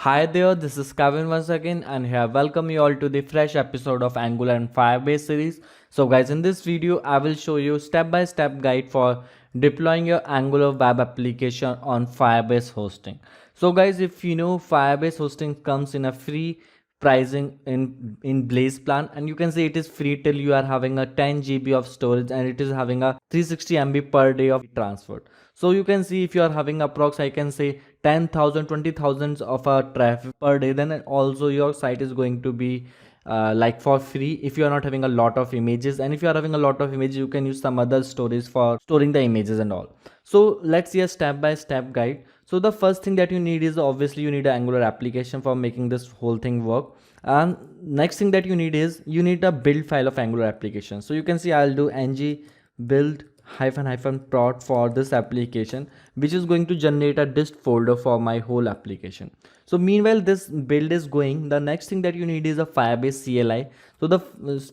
Hi there, this is Kevin once again, and here welcome you all to the fresh episode of Angular and Firebase series. So guys, in this video I will show you step-by-step guide for deploying your Angular web application on Firebase hosting. So guys, if you know, Firebase hosting comes in a free pricing in Blaze plan, and you can say it is free till you are having a 10 GB of storage, and it is having a 360 MB per day of transfer. So you can see if you are having approx, I can say 10,000, 20,000 of a traffic per day, then also your site is going to be like for free if you are not having a lot of images. And if you are having a lot of images, you can use some other storage for storing the images and all. So let's see a step-by-step guide. So the first thing that you need is obviously you need an Angular application for making this whole thing work. And next thing that you need is you need a build file of Angular application. So you can see I'll do ng build hyphen prod for this application, which is going to generate a dist folder for my whole application. So meanwhile this build is going, the next thing that you need is a Firebase CLI. So the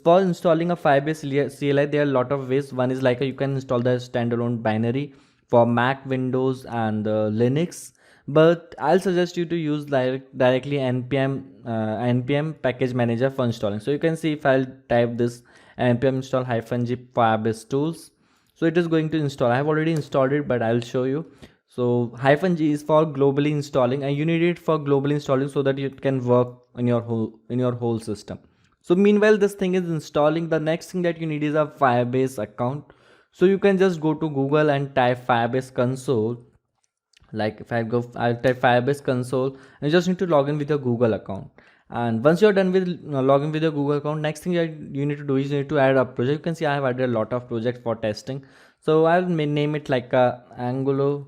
for installing a Firebase CLI, there are a lot of ways. One is like you can install the standalone binary for Mac, Windows and Linux, but I'll suggest you to use directly npm package manager for installing. So you can see if I'll type this npm install -g Firebase tools, so it is going to install. I have already installed it, but I'll show you. So -g is for globally installing, and you need it for globally installing so that it can work in your whole system. So meanwhile this thing is installing, the next thing that you need is a Firebase account. So you can just go to Google and type Firebase console. Like if I'll type Firebase console, and you just need to log in with your Google account. And once you're done with login with your Google account, next thing that you need to do is you need to add a project. You can see I have added a lot of projects for testing. So I'll name it like Angular.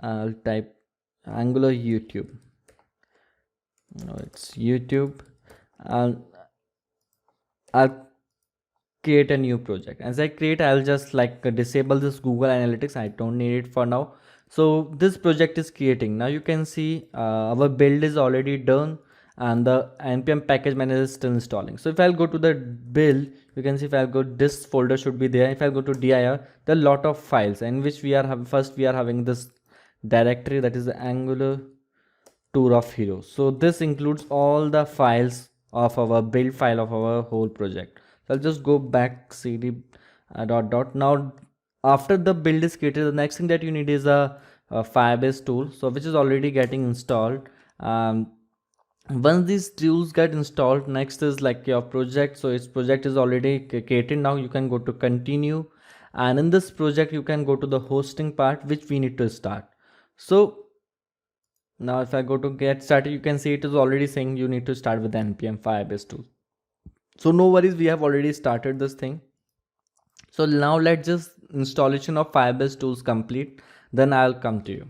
I'll type Angular YouTube. No, it's YouTube. And I'll create a new project. As I create, I'll just like disable this Google Analytics. I don't need it for now. So this project is creating. Now you can see our build is already done, and the npm package manager is still installing. So if I'll go to the build, you can see if I'll go, this folder should be there. If I go to dir, there are a lot of files in which we are first we are having this directory, that is the Angular tour of heroes. So this includes all the files of our build file of our whole project. So I'll just go back cd dot dot. Now after the build is created, the next thing that you need is a Firebase tool, so which is already getting installed. Once these tools get installed, next is like your project. So its project is already created. Now you can go to continue, and in this project you can go to the hosting part, which we need to start. So now if I go to get started, you can see it is already saying you need to start with the npm Firebase tool. So no worries, we have already started this thing. So now let's just installation of Firebase tools complete, then I'll come to you.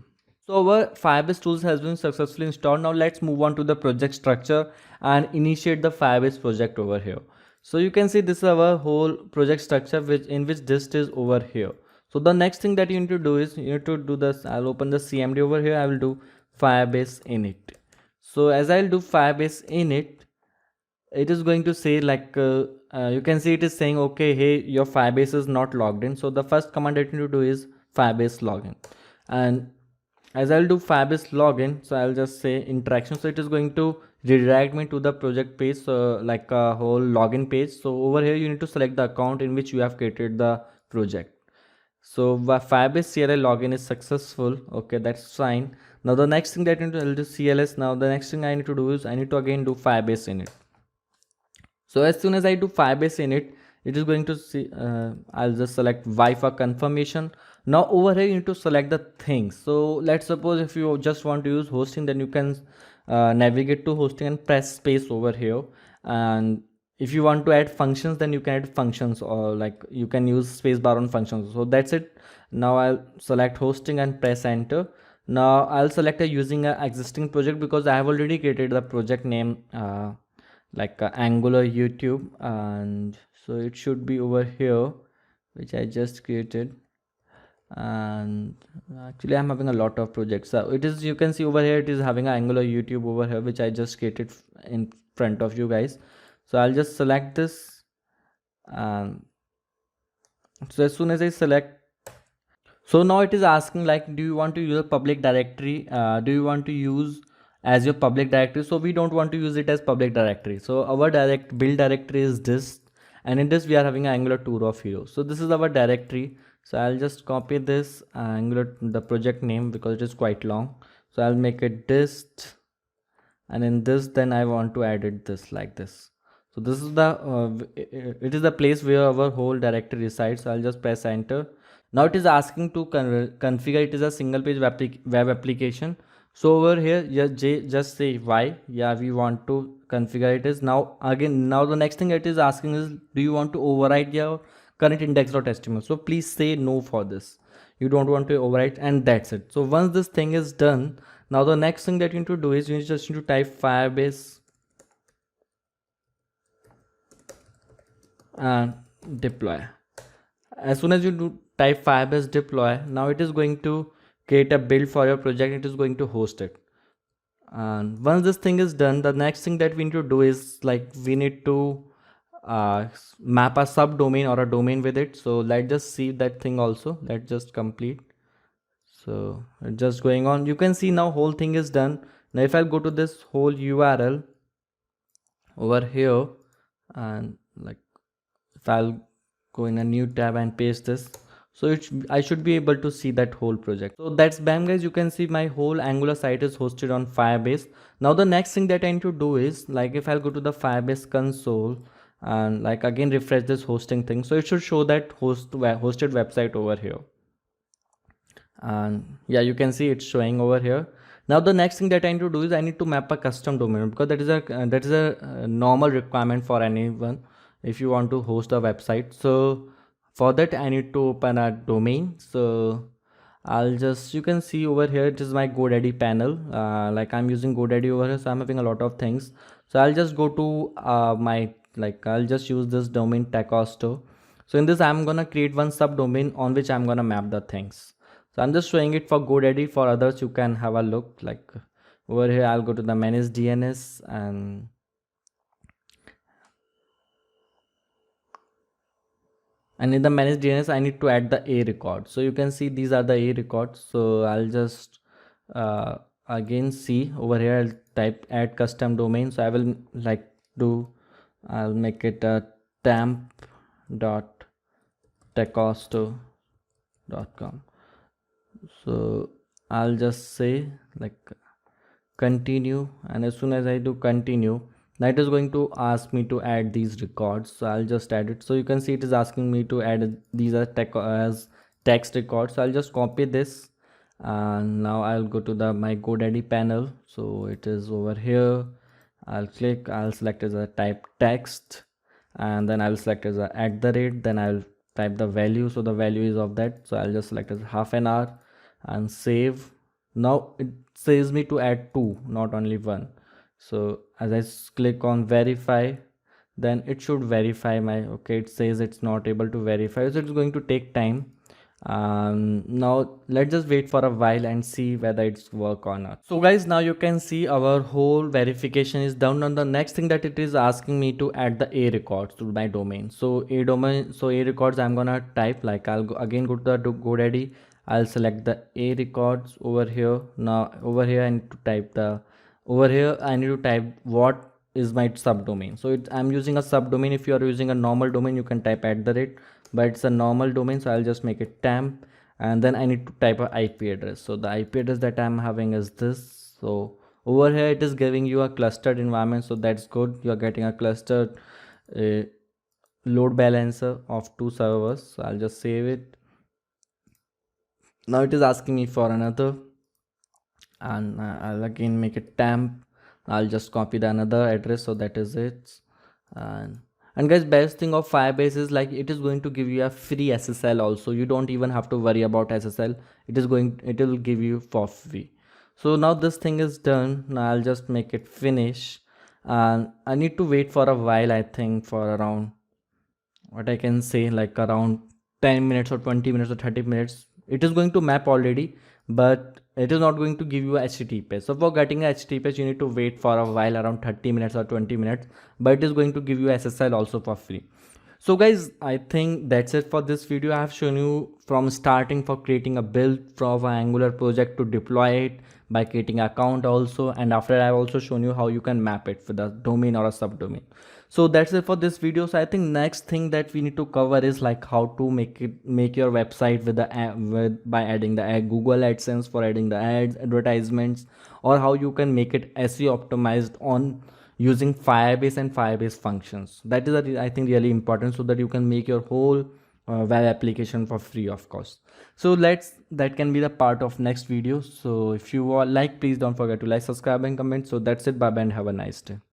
So our Firebase tools has been successfully installed. Now let's move on to the project structure and initiate the Firebase project over here. So you can see this is our whole project structure, in which dist is over here. So the next thing that you need to do is you need to do this. I'll open the CMD over here. I will do Firebase init. So as I'll do Firebase init, it is going to say like you can see it is saying, okay, hey, your Firebase is not logged in. So the first command that you need to do is Firebase login. And as I'll do Firebase login, so I'll just say interaction. So it is going to redirect me to the project page, so like a whole login page. So over here you need to select the account in which you have created the project. So Firebase CLI login is successful. Okay, that's fine. Now the next thing that I need to do CLS. Now the next thing I need to do is I need to again do Firebase init. So as soon as I do Firebase init, it is going to see, I'll just select Y for confirmation. Now over here you need to select the things. So let's suppose if you just want to use hosting, then you can navigate to hosting and press space over here. And if you want to add functions, then you can add functions, or like you can use spacebar on functions. So that's it. Now I'll select hosting and press enter. Now I'll select using an existing project, because I have already created the project name like Angular YouTube, and so it should be over here, which I just created. And actually I'm having a lot of projects, so it is, you can see over here it is having Angular YouTube over here, which I just created in front of you guys. So I'll just select this. So as soon as I select, so now it is asking like, do you want to use a public directory, do you want to use as your public directory, so we don't want to use it as public directory. So our direct build directory is this, and in this we are having Angular tour of hero. So this is our directory. So I'll just copy this Angular, the project name, because it is quite long. So I'll make it dist, and in this then I want to add it this like this. So this is the it is the place where our whole directory resides. So I'll just press enter. Now it is asking to configure it is a single page web application. So over here just say why, yeah, we want to configure it is. Now again, now the next thing it is asking is, do you want to override your current index.html? So please say no for this, you don't want to overwrite, and that's it. So once this thing is done, now the next thing that you need to do is you just need to type Firebase and deploy. As soon as you do type Firebase deploy, now it is going to create a build for your project. It is going to host it. And once this thing is done, the next thing that we need to do is, like, we need to map a subdomain or a domain with it. So let's just see that thing also. Let's just complete. So it's just going on. You can see now whole thing is done. Now if I'll go to this whole URL over here, and like if I'll go in a new tab and paste this, so I should be able to see that whole project. So that's bam guys, you can see my whole Angular site is hosted on Firebase. Now the next thing that I need to do is, like, if I'll go to the Firebase console and like again refresh this hosting thing, so it should show that hosted website over here. And yeah, you can see it's showing over here. Now the next thing that I need to do is I need to map a custom domain, because that is a normal requirement for anyone if you want to host a website. So for that I need to open a domain. So I'll just, you can see over here it is my GoDaddy panel. Like I'm using GoDaddy over here, so I'm having a lot of things. So I'll just go to I'll just use this domain Techosto. So in this I'm gonna create one subdomain on which I'm gonna map the things. So I'm just showing it for GoDaddy. For others you can have a look. Like over here I'll go to the manage DNS, and in the manage DNS I need to add the A record. So you can see these are the A records. So I'll just again see over here, I'll type add custom domain. So I will I'll make it a temp.techosto.com. So I'll just say like continue, and as soon as I do continue, now it is going to ask me to add these records. So I'll just add it. So you can see it is asking me to add these as text records. So I'll just copy this, and now I'll go to my GoDaddy panel. So it is over here. I'll select as a type text, and then I'll select as a @, then I'll type the value. So the value is of that, so I'll just select as half an hour and save. Now it says me to add 2, not only 1. So as I click on verify, then it should verify my, okay, it says it's not able to verify, so it's going to take time. Now let's just wait for a while and see whether it's work or not. So guys, now you can see our whole verification is done. On the next thing that it is asking me to add the A records to my domain. So A records I'm gonna type, like I'll again go to the GoDaddy. I'll select the A records over here. Now over here I need to type what is my subdomain. So I'm using a subdomain. If you are using a normal domain, you can type @, but it's a normal domain, so I'll just make it temp, and then I need to type a IP address. So the IP address that I'm having is this. So over here it is giving you a clustered environment, so that's good. You are getting a clustered load balancer of 2 servers. So I'll just save it. Now it is asking me for another, and I'll again make it temp. I'll just copy the another address, so that is it. And guys, best thing of Firebase is, like, it is going to give you a free SSL also. You don't even have to worry about SSL. It will give you for free. So now this thing is done. Now I'll just make it finish, and I need to wait for a while. I think for around, what I can say, like around 10 minutes or 20 minutes or 30 minutes. It is going to map already, but it is not going to give you a HTTPS. So for getting a HTTPS, you need to wait for a while, around 30 minutes or 20 minutes, but it is going to give you SSL also for free. So guys, I think that's it for this video. I have shown you from starting for creating a build from an Angular project to deploy it by creating an account also, and after I've also shown you how you can map it with a domain or a subdomain. So that's it for this video. So I think next thing that we need to cover is like how to make your website with by adding the Google AdSense for adding the ads, advertisements, or how you can make it SEO optimized on using Firebase and Firebase functions. That is I think really important, so that you can make your whole web application for free of cost. So that can be the part of next video. So if you are like, please don't forget to like, subscribe and comment. So that's it. Bye bye and have a nice day.